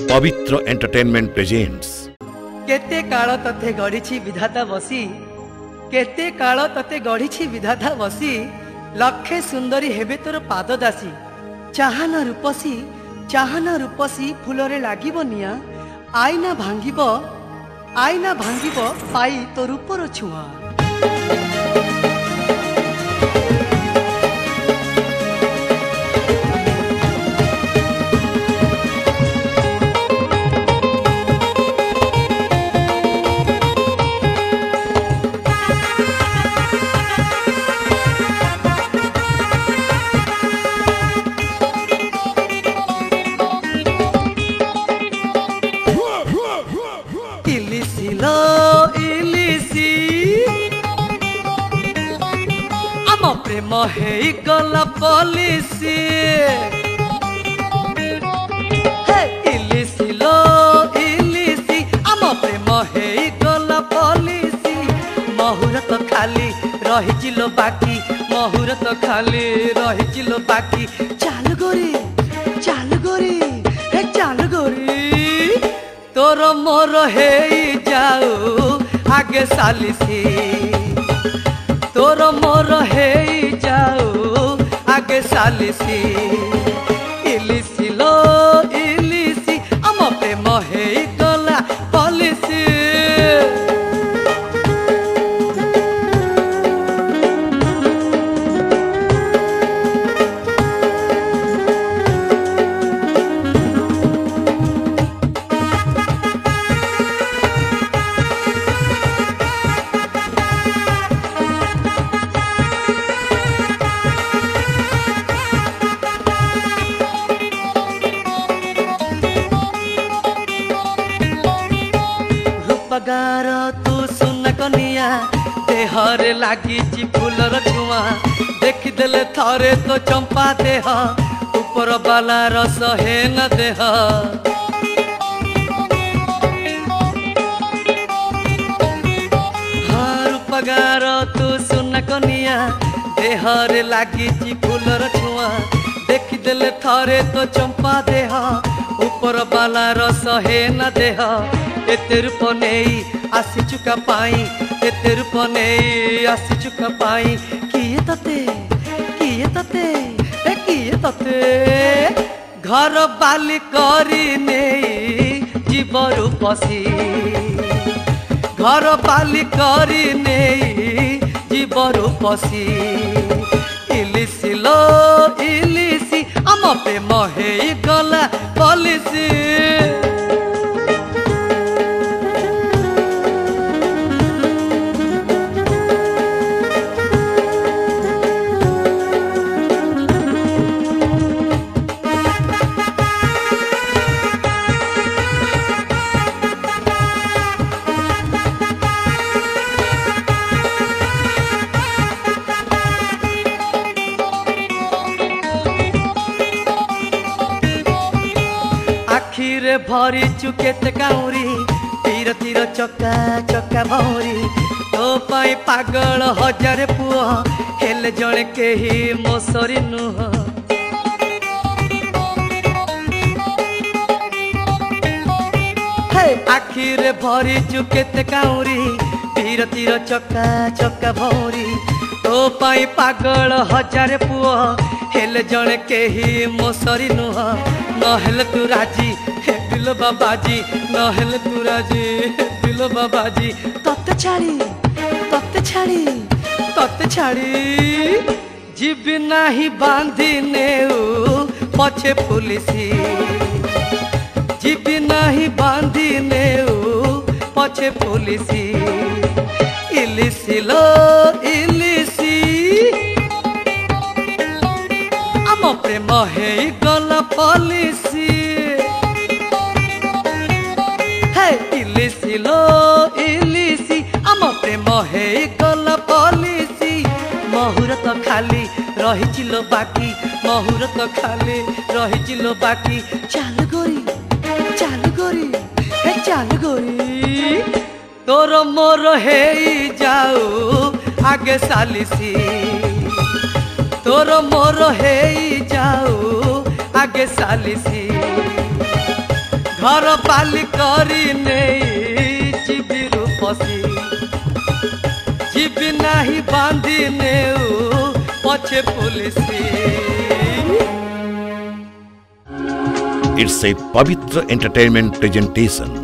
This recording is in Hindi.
पवित्र एंटरटेनमेंट प्रेजेंट्स। केते काल तथे गढ़ी विधाता बसी, केते काल तथे गढ़ी विधाता बसी, लक्षे सुंदरी हेबे तोर पाद दासी। चाहना रूपसी फूलरे लागिब निया, आईना भांगिब पाई तो रूपर छुआ। प्रेम है गला पॉलिसी, इलिसी आम प्रेम है गला पॉलिसी। मुहूर्त खाली रही बाकी, मुहूर्त खाली रही बाकी। चाल गोरी तोर मोर है जाऊ आगे सालिसी, तोर मोर है जाऊ आगे सालिसी। इलिसी आम प्रेम है गला पॉलिसी। पगार तू सुन कनिया, देहरे लागी फूलर छुआ। देखिदेले थरे तो चंपा देह, ऊपर बाला रस है न देह। पगार तू सुन कनिया, देहरे लागी फूलर छुआ। देखिदेले थरे तो चंपा देह, ऊपर बाला रस है न देह। एते रूप नहीं आसी चुका पाई, एते रूप नहीं आसी चुका पाई। किए तते घर बाली करी नहीं जीव रूपसी, घर बाली करी नहीं जीव रूपसी। इलिसी आम प्रेम है गला पॉलिसी। आखिरे भरी चुकेते काउरी, तीर तीर चक्का चक्का भौरी। तो पाई पागल हजार पुआ, हेले जणे केही मोसरी नुह। आखिरे भरी चुकेते काउरी, तीर तीर चक्का चक्का भौरी। तो पाई पागल हजार पुआ, हेले जणे केही मोसरी नुह। नहेले तू राजी दिल बाबाजी, नहेले तू राजी दिल बाबाजी। तते छाड़ी जीवी नाही बांधी नेऊ पछे पुलिसी, जीवी नाही बांधी नेऊ पछे पुलिसी। इलिसी आम प्रेम है गला पॉलिसी। इलिसी आम प्रेम है गला पॉलिसी। मुहूर्त खाली रही बाकी, मुहूर्त खाली रही बाकी। चाल गोरी तोर मोर है जाऊ आगे सालिसी, तोर मोर है जाऊ आगे सालिसी। घर बाली करी नहीं जीवी रूपसी जीवी नहीं बांधी ने पछे पुलिसी It's a Pavitra Entertainment presentation.